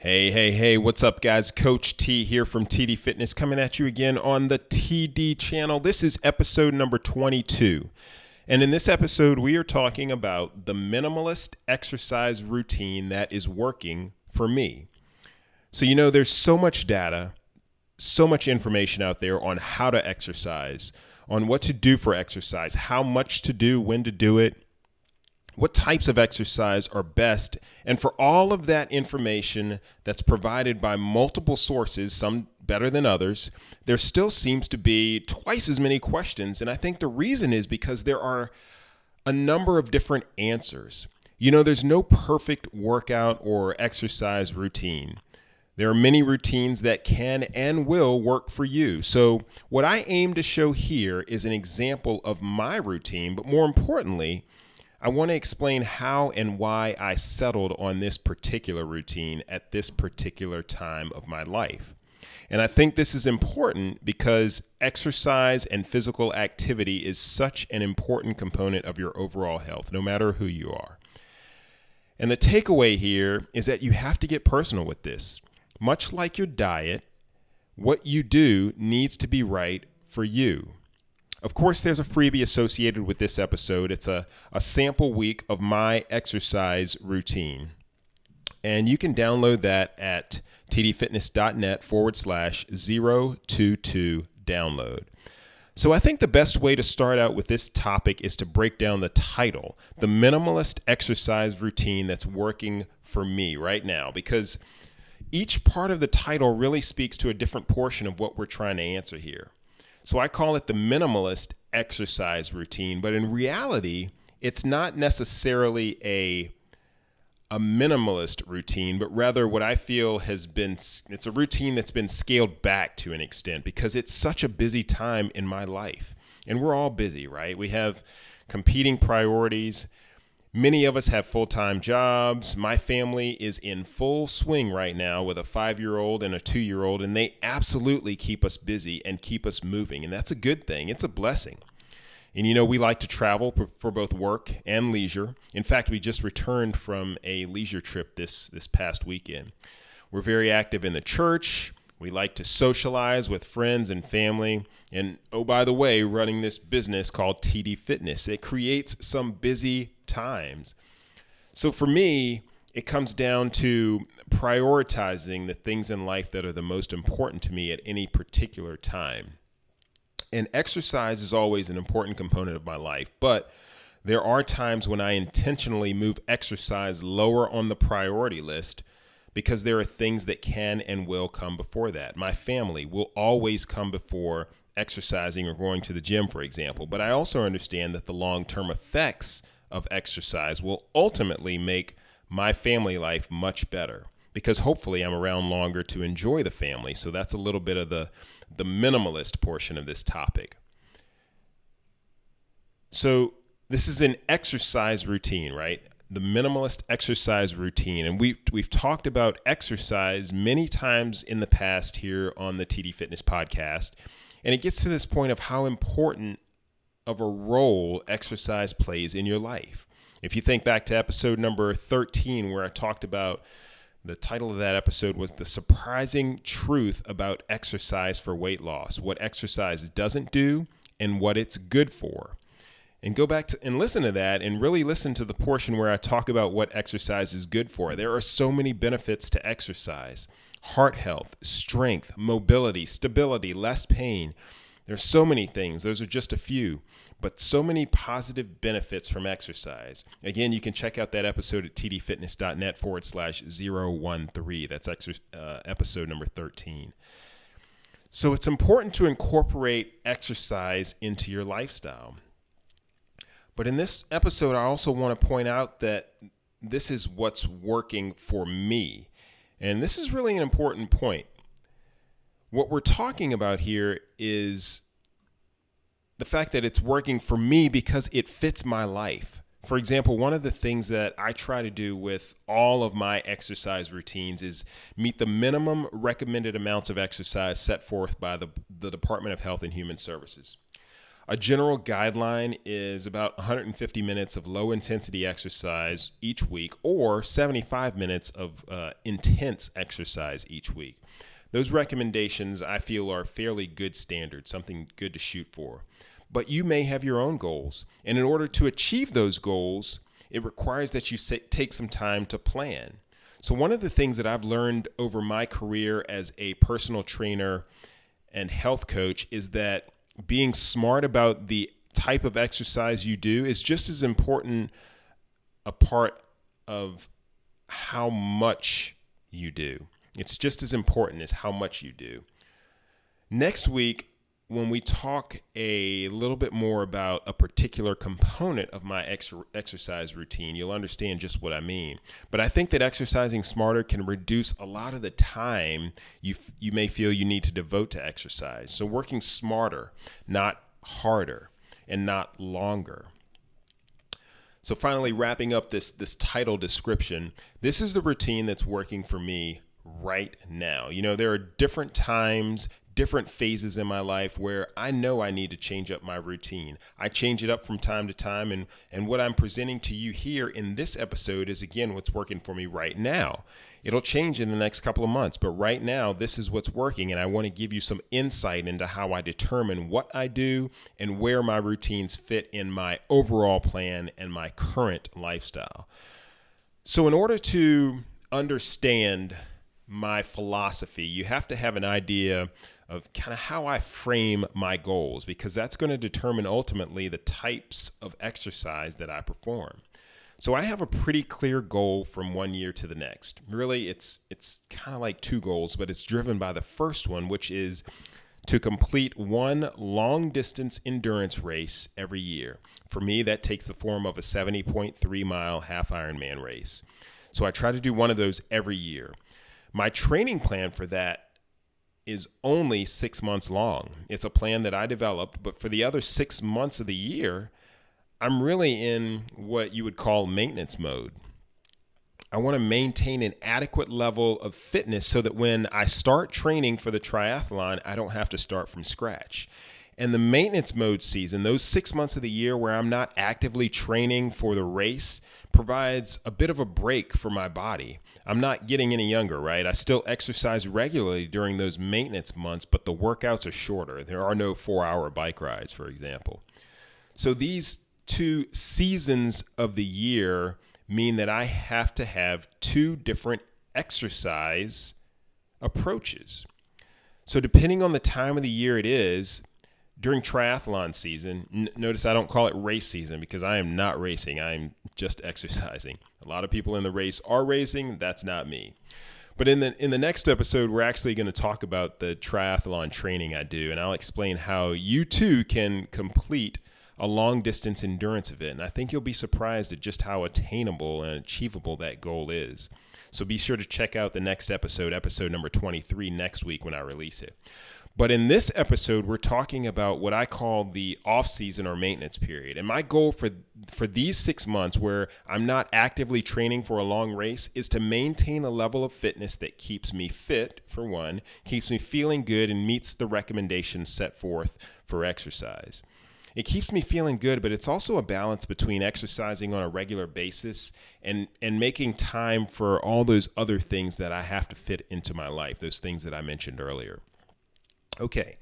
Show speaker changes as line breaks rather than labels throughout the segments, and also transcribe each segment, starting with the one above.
Hey, what's up, guys? Coach T here from TD Fitness coming at you again on the TD channel. This is episode number 22. And in this episode, we are talking about the minimalist exercise routine that is working for me. So, there's so much data, so much information out there on how to exercise, on what to do for exercise, how much to do, when to do it, what types of exercise are best. And for all of that information that's provided by multiple sources, some better than others, there still seems to be twice as many questions. And I think the reason is because there are a number of different answers. There's no perfect workout or exercise routine. There are many routines that can and will work for you. So what I aim to show here is an example of my routine, but more importantly, I want to explain how and why I settled on this particular routine at this particular time of my life. And I think this is important because exercise and physical activity is such an important component of your overall health, no matter who you are. And the takeaway here is that you have to get personal with this. Much like your diet, what you do needs to be right for you. Of course, there's a freebie associated with this episode. It's a sample week of my exercise routine. And you can download that at tdfitness.net/022download. So I think the best way to start out with this topic is to break down the title, the minimalist exercise routine that's working for me right now, because each part of the title really speaks to a different portion of what we're trying to answer here. So I call it the minimalist exercise routine, but in reality, it's not necessarily a minimalist routine, but rather what I feel it's a routine that's been scaled back to an extent because it's such a busy time in my life. And we're all busy, right? We have competing priorities. Many of us have full-time jobs. My family is in full swing right now with a 5-year-old and a 2-year-old, and they absolutely keep us busy and keep us moving. And that's a good thing. It's a blessing. And we like to travel for both work and leisure. In fact, we just returned from a leisure trip this past weekend. We're very active in the church. We like to socialize with friends and family. And oh, by the way, running this business called TD Fitness, it creates some busy times. So for me, it comes down to prioritizing the things in life that are the most important to me at any particular time. And exercise is always an important component of my life, but there are times when I intentionally move exercise lower on the priority list because there are things that can and will come before that. My family will always come before exercising or going to the gym, for example. But I also understand that the long-term effects of exercise will ultimately make my family life much better because hopefully I'm around longer to enjoy the family. So that's a little bit of the minimalist portion of this topic. So this is an exercise routine, right? The minimalist exercise routine. And we've talked about exercise many times in the past here on the TD Fitness podcast. And it gets to this point of how important of a role exercise plays in your life. If you think back to episode number 13, where I talked about, the title of that episode was The Surprising Truth About Exercise for Weight Loss, what exercise doesn't do and what it's good for. And go back and listen to that and really listen to the portion where I talk about what exercise is good for. There are so many benefits to exercise: heart health, strength, mobility, stability, less pain. There's so many things. Those are just a few, but so many positive benefits from exercise. Again, you can check out that episode at tdfitness.net/013. That's episode number 13. So it's important to incorporate exercise into your lifestyle. But in this episode, I also want to point out that this is what's working for me. And this is really an important point. What we're talking about here is the fact that it's working for me because it fits my life. For example, one of the things that I try to do with all of my exercise routines is meet the minimum recommended amounts of exercise set forth by the Department of Health and Human Services. A general guideline is about 150 minutes of low intensity exercise each week or 75 minutes of intense exercise each week. Those recommendations I feel are fairly good standards, something good to shoot for. But you may have your own goals. And in order to achieve those goals, it requires that you take some time to plan. So one of the things that I've learned over my career as a personal trainer and health coach is that being smart about the type of exercise you do is just as important a part of how much you do. It's just as important as how much you do. Next week, when we talk a little bit more about a particular component of my exercise routine, you'll understand just what I mean. But I think that exercising smarter can reduce a lot of the time you may feel you need to devote to exercise. So working smarter, not harder, and not longer. So finally, wrapping up this title description, this is the routine that's working for me right now. You know, there are different times, different phases in my life where I know I need to change up my routine. I change it up from time to time, and what I'm presenting to you here in this episode is, again, what's working for me right now. It'll change in the next couple of months, but right now, this is what's working, and I want to give you some insight into how I determine what I do and where my routines fit in my overall plan and my current lifestyle. So in order to understand my philosophy, you have to have an idea of kind of how I frame my goals, because that's going to determine ultimately the types of exercise that I perform. So I have a pretty clear goal from one year to the next. Really, it's kind of like two goals, but it's driven by the first one, which is to complete one long distance endurance race every year. For me, that takes the form of a 70.3 mile half Ironman race. So I try to do one of those every year. My training plan for that is only 6 months long. It's a plan that I developed, but for the other 6 months of the year, I'm really in what you would call maintenance mode. I want to maintain an adequate level of fitness so that when I start training for the triathlon, I don't have to start from scratch. And the maintenance mode season, those 6 months of the year where I'm not actively training for the race, provides a bit of a break for my body. I'm not getting any younger, right? I still exercise regularly during those maintenance months, but the workouts are shorter. There are no 4-hour bike rides, for example. So these two seasons of the year mean that I have to have two different exercise approaches. So depending on the time of the year it is, during triathlon season, notice I don't call it race season because I am not racing. I'm just exercising. A lot of people in the race are racing. That's not me. But in the next episode, we're actually going to talk about the triathlon training I do, and I'll explain how you too can complete a long distance endurance event. And I think you'll be surprised at just how attainable and achievable that goal is. So be sure to check out the next episode number 23 next week when I release it. But in this episode, we're talking about what I call the off-season or maintenance period. And my goal for these 6 months where I'm not actively training for a long race is to maintain a level of fitness that keeps me fit, for one, keeps me feeling good, and meets the recommendations set forth for exercise. It keeps me feeling good, but it's also a balance between exercising on a regular basis and making time for all those other things that I have to fit into my life, those things that I mentioned earlier. Okay,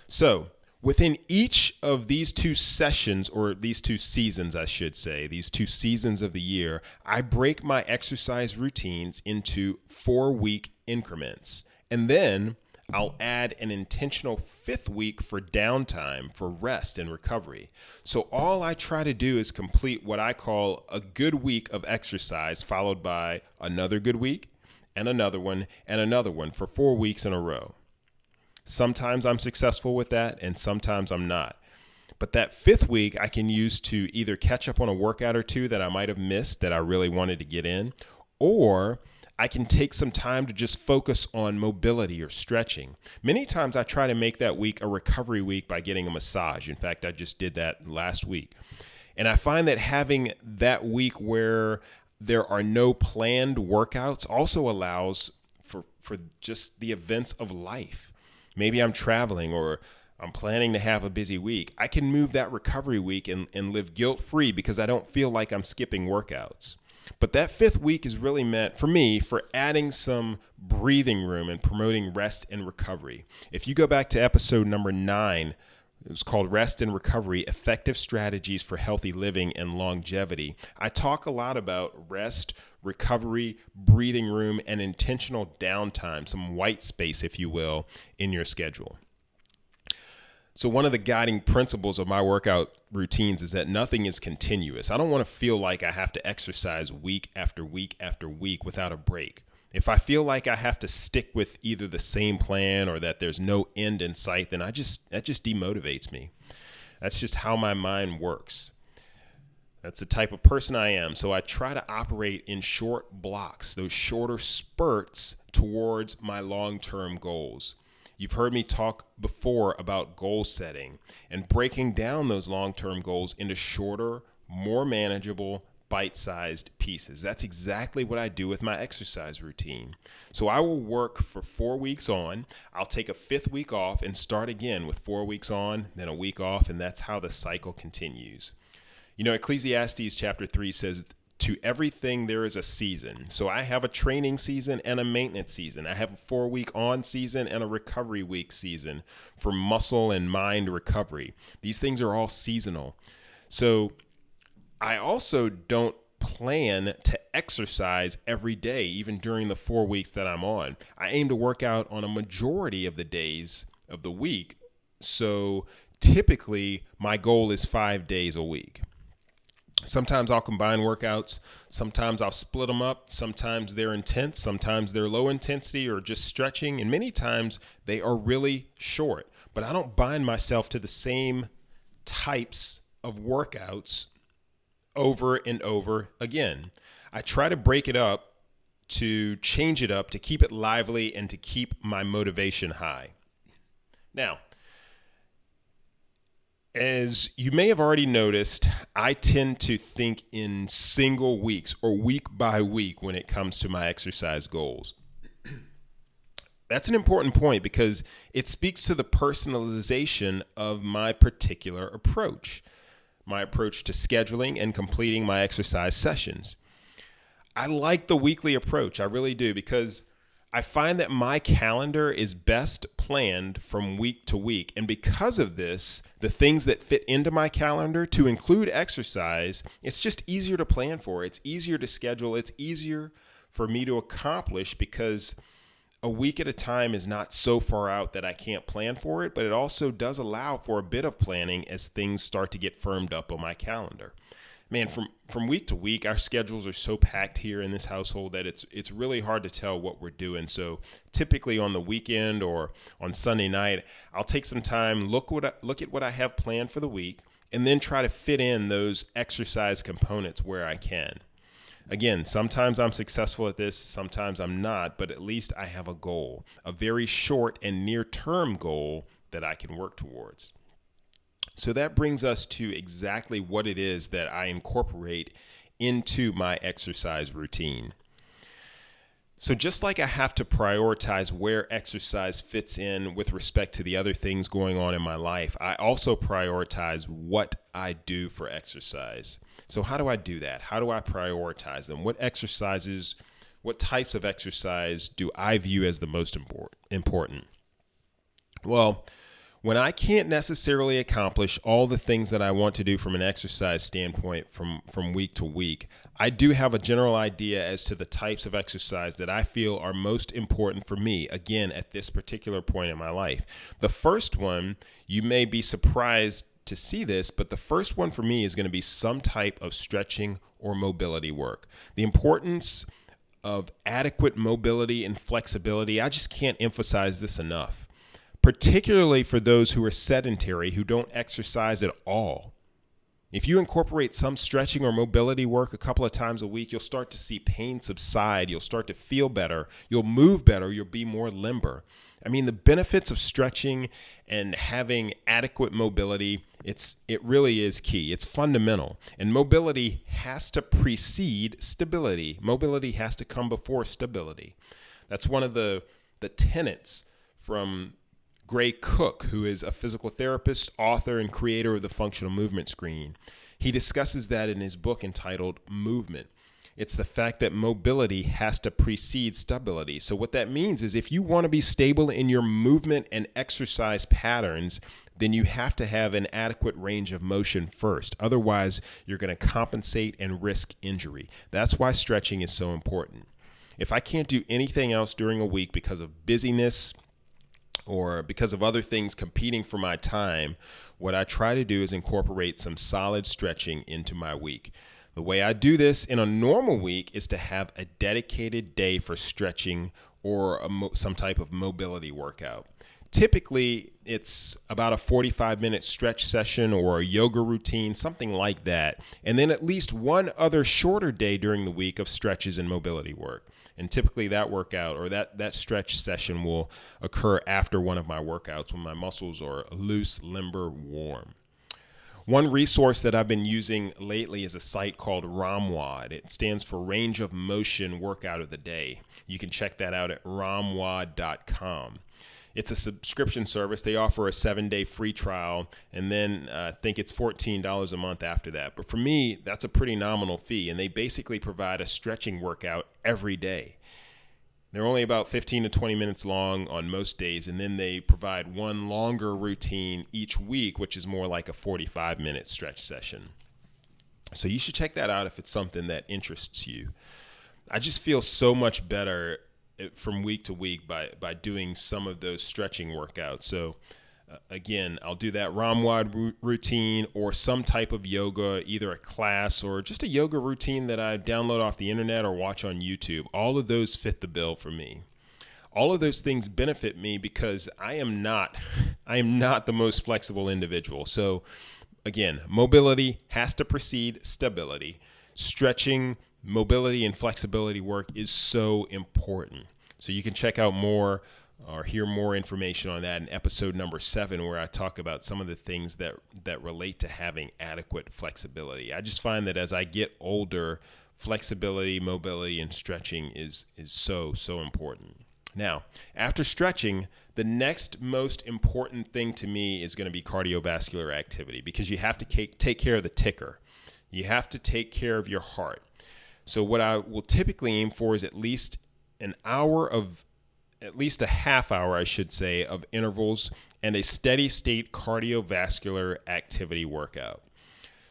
so within each of these two sessions, or these two seasons, I should say, these two seasons of the year, I break my exercise routines into 4-week increments. And then I'll add an intentional 5th week for downtime, for rest and recovery. So all I try to do is complete what I call a good week of exercise, followed by another good week and another one for 4 weeks in a row. Sometimes I'm successful with that, and sometimes I'm not. But that 5th week I can use to either catch up on a workout or two that I might have missed that I really wanted to get in, or I can take some time to just focus on mobility or stretching. Many times I try to make that week a recovery week by getting a massage. In fact, I just did that last week. And I find that having that week where there are no planned workouts also allows for just the events of life. Maybe I'm traveling or I'm planning to have a busy week, I can move that recovery week and live guilt-free because I don't feel like I'm skipping workouts. But that fifth week is really meant for me for adding some breathing room and promoting rest and recovery. If you go back to episode number 9, it was called Rest and Recovery, Effective Strategies for Healthy Living and Longevity. I talk a lot about rest, recovery, breathing room, and intentional downtime, some white space, if you will, in your schedule. So one of the guiding principles of my workout routines is that nothing is continuous. I don't want to feel like I have to exercise week after week after week without a break. If I feel like I have to stick with either the same plan or that there's no end in sight, then that just demotivates me. That's just how my mind works. That's the type of person I am. So I try to operate in short blocks, those shorter spurts towards my long-term goals. You've heard me talk before about goal setting and breaking down those long-term goals into shorter, more manageable, bite-sized pieces. That's exactly what I do with my exercise routine. So I will work for 4 weeks on. I'll take a 5th week off and start again with 4 weeks on, then a week off, and that's how the cycle continues. You know, Ecclesiastes chapter 3 says, to everything there is a season. So I have a training season and a maintenance season. I have a 4-week on season and a recovery week season for muscle and mind recovery. These things are all seasonal. So I also don't plan to exercise every day, even during the 4 weeks that I'm on. I aim to work out on a majority of the days of the week. So typically my goal is 5 days a week. Sometimes I'll combine workouts. Sometimes I'll split them up. Sometimes they're intense. Sometimes they're low intensity or just stretching. And many times they are really short. But I don't bind myself to the same types of workouts over and over again. I try to break it up, to change it up, to keep it lively and to keep my motivation high. Now, as you may have already noticed, I tend to think in single weeks or week by week when it comes to my exercise goals. That's an important point because it speaks to the personalization of my particular approach, my approach to scheduling and completing my exercise sessions. I like the weekly approach. I really do, because I find that my calendar is best planned from week to week. And because of this, the things that fit into my calendar to include exercise, it's just easier to plan for. It's easier to schedule. It's easier for me to accomplish because a week at a time is not so far out that I can't plan for it, but it also does allow for a bit of planning as things start to get firmed up on my calendar. Man, from week to week, our schedules are so packed here in this household that it's really hard to tell what we're doing. So typically on the weekend or on Sunday night, I'll take some time, look at what I have planned for the week, and then try to fit in those exercise components where I can. Again, sometimes I'm successful at this, sometimes I'm not, but at least I have a goal, a very short and near-term goal that I can work towards. So that brings us to exactly what it is that I incorporate into my exercise routine. So just like I have to prioritize where exercise fits in with respect to the other things going on in my life, I also prioritize what I do for exercise. So how do I do that? How do I prioritize them? What types of exercise do I view as the most important? Well, when I can't necessarily accomplish all the things that I want to do from an exercise standpoint from week to week, I do have a general idea as to the types of exercise that I feel are most important for me, again, at this particular point in my life. The first one, you may be surprised to see this, but the first one for me is going to be some type of stretching or mobility work. The importance of adequate mobility and flexibility, I just can't emphasize this enough. Particularly for those who are sedentary, who don't exercise at all. If you incorporate some stretching or mobility work a couple of times a week, you'll start to see pain subside. You'll start to feel better. You'll move better. You'll be more limber. I mean, the benefits of stretching and having adequate mobility, it really is key. It's fundamental. And mobility has to precede stability. Mobility has to come before stability. That's one of the tenets from Gray Cook, who is a physical therapist, author, and creator of the functional movement screen. He discusses that in his book entitled Movement. It's the fact that mobility has to precede stability. So what that means is if you want to be stable in your movement and exercise patterns, then you have to have an adequate range of motion first. Otherwise, you're going to compensate and risk injury. That's why stretching is so important. If I can't do anything else during a week because of busyness or because of other things competing for my time, what I try to do is incorporate some solid stretching into my week. The way I do this in a normal week is to have a dedicated day for stretching or some type of mobility workout. Typically, it's about a 45-minute stretch session or a yoga routine, something like that, and then at least one other shorter day during the week of stretches and mobility work. And typically that workout or that stretch session will occur after one of my workouts when my muscles are loose, limber, warm. One resource that I've been using lately is a site called ROMWOD. It stands for Range of Motion Workout of the Day. You can check that out at romwod.com. It's a subscription service. They offer a 7-day free trial, and then I think it's $14 a month after that. But for me, that's a pretty nominal fee, and they basically provide a stretching workout every day. They're only about 15 to 20 minutes long on most days, and then they provide one longer routine each week, which is more like a 45-minute stretch session. So you should check that out if it's something that interests you. I just feel so much better from week to week by doing some of those stretching workouts. So again, I'll do that ROMWOD routine or some type of yoga, either a class or just a yoga routine that I download off the internet or watch on YouTube. All of those fit the bill for me. All of those things benefit me because I am not the most flexible individual. So again, mobility has to precede stability. Stretching, mobility, and flexibility work is so important. So you can check out more or hear more information on that in episode number 7, where I talk about some of the things that relate to having adequate flexibility. I just find that as I get older, flexibility, mobility, and stretching is so important. Now, after stretching, the next most important thing to me is going to be cardiovascular activity, because you have to take care of the ticker. You have to take care of your heart. So what I will typically aim for is at least a half hour, I should say, of intervals and a steady state cardiovascular activity workout.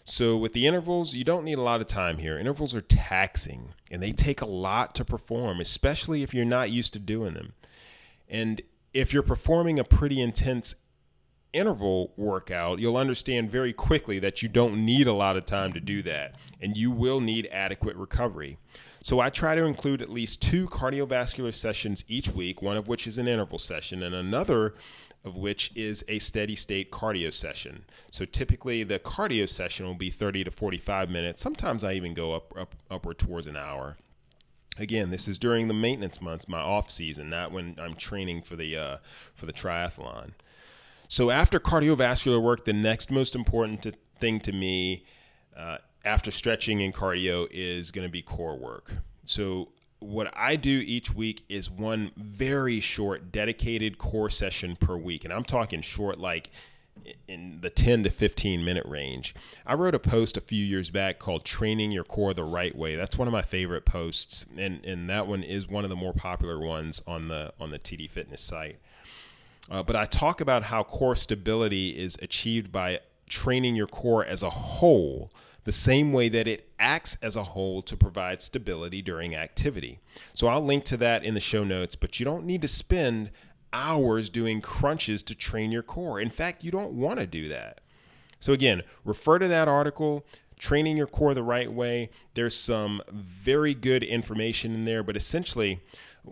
So with the intervals, you don't need a lot of time here. Intervals are taxing and they take a lot to perform, especially if you're not used to doing them. And if you're performing a pretty intense interval workout, you'll understand very quickly that you don't need a lot of time to do that, and you will need adequate recovery. So I try to include at least 2 cardiovascular sessions each week, one of which is an interval session and another of which is a steady state cardio session. So typically the cardio session will be 30 to 45 minutes. Sometimes I even go upward towards an hour. Again, this is during the maintenance months, my off season, not when I'm training for the triathlon. So after cardiovascular work, the next most important thing to me after stretching and cardio is going to be core work. So what I do each week is one very short dedicated core session per week. And I'm talking short, like in the 10 to 15 minute range. I wrote a post a few years back called Training Your Core the Right Way. That's one of my favorite posts. And that one is one of the more popular ones on the TD Fitness site. But I talk about how core stability is achieved by training your core as a whole, the same way that it acts as a whole to provide stability during activity. So I'll link to that in the show notes, but you don't need to spend hours doing crunches to train your core. In fact, you don't want to do that. So again, refer to that article, Training Your Core the Right Way. There's some very good information in there, but essentially,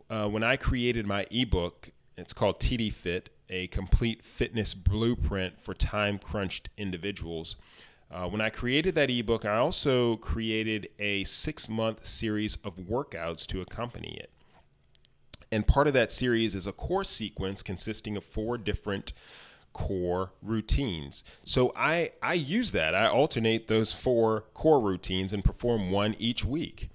when I created my ebook, it's called TD Fit, a complete fitness blueprint for time-crunched individuals. When I created that ebook, I also created a 6-month series of workouts to accompany it. And part of that series is a core sequence consisting of 4 different core routines. So I use that. I alternate those 4 core routines and perform one each week.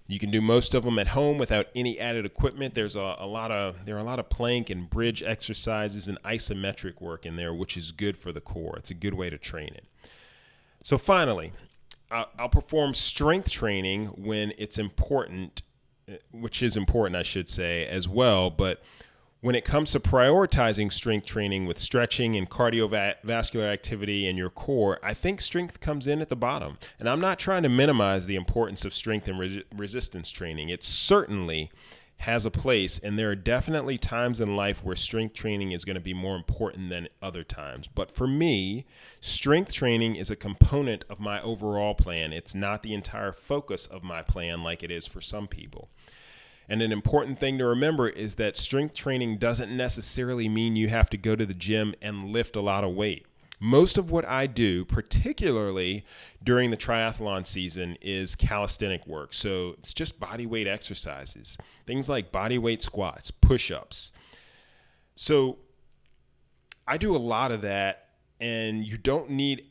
You can do most of them at home without any added equipment. There are a lot of plank and bridge exercises and isometric work in there, which is good for the core. It's a good way to train it. So finally, I'll perform strength training when it's important, which is important, I should say, as well. But when it comes to prioritizing strength training with stretching and cardiovascular activity in your core, I think strength comes in at the bottom. And I'm not trying to minimize the importance of strength and resistance training. It certainly has a place, and there are definitely times in life where strength training is going to be more important than other times. But for me, strength training is a component of my overall plan. It's not the entire focus of my plan like it is for some people. And an important thing to remember is that strength training doesn't necessarily mean you have to go to the gym and lift a lot of weight. Most of what I do, particularly during the triathlon season, is calisthenic work. So it's just body weight exercises, things like body weight squats, push-ups. So I do a lot of that, and you don't need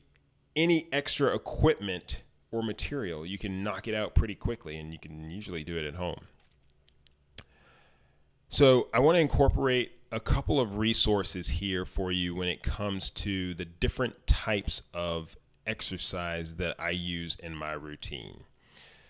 any extra equipment or material. You can knock it out pretty quickly, and you can usually do it at home. So I want to incorporate a couple of resources here for you when it comes to the different types of exercise that I use in my routine.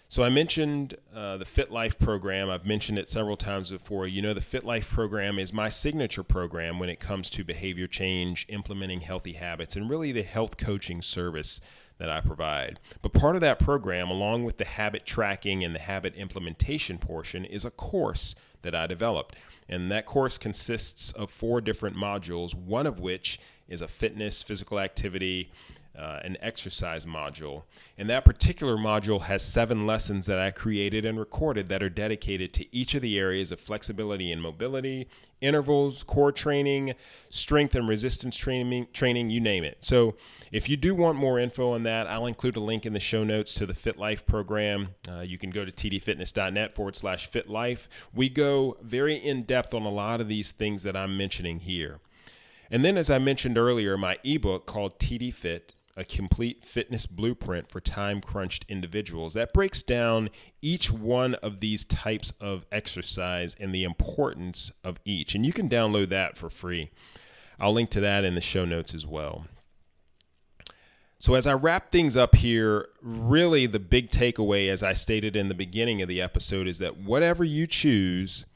So I mentioned the Fit Life program. I've mentioned it several times before. You know, the Fit Life program is my signature program when it comes to behavior change, implementing healthy habits, and really the health coaching service that I provide. But part of that program, along with the habit tracking and the habit implementation portion, is a course that I developed. And that course consists of 4 different modules, one of which is a fitness, physical activity, an exercise module. And that particular module has 7 lessons that I created and recorded that are dedicated to each of the areas of flexibility and mobility, intervals, core training, strength and resistance training, you name it. So if you do want more info on that, I'll include a link in the show notes to the Fit Life program. You can go to tdfitness.net/fitlife. We go very in depth on a lot of these things that I'm mentioning here. And then, as I mentioned earlier, my ebook called TD Fit, a complete fitness blueprint for time-crunched individuals, that breaks down each one of these types of exercise and the importance of each. And you can download that for free. I'll link to that in the show notes as well. So as I wrap things up here, really the big takeaway, as I stated in the beginning of the episode, is that whatever you choose,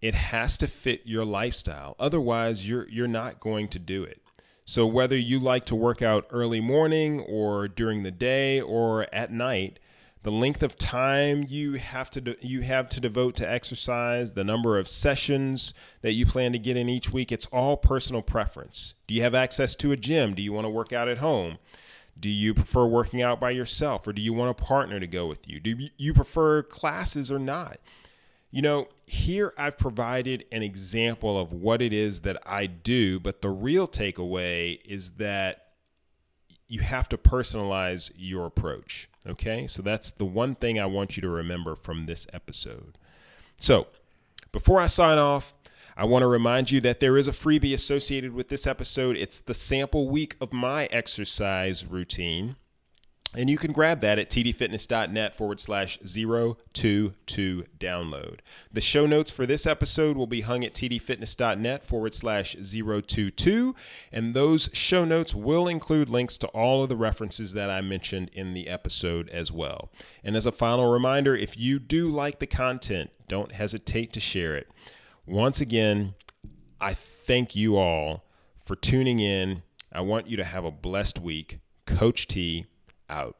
it has to fit your lifestyle. Otherwise, you're not going to do it. So whether you like to work out early morning or during the day or at night, the length of time you have to devote to exercise, the number of sessions that you plan to get in each week, it's all personal preference. Do you have access to a gym? Do you want to work out at home? Do you prefer working out by yourself, or do you want a partner to go with you? Do you prefer classes or not? You know, here I've provided an example of what it is that I do, but the real takeaway is that you have to personalize your approach, okay? So that's the one thing I want you to remember from this episode. So before I sign off, I want to remind you that there is a freebie associated with this episode. It's the sample week of my exercise routine. And you can grab that at tdfitness.net/022 download. The show notes for this episode will be hung at tdfitness.net/022. And those show notes will include links to all of the references that I mentioned in the episode as well. And as a final reminder, if you do like the content, don't hesitate to share it. Once again, I thank you all for tuning in. I want you to have a blessed week. Coach T out.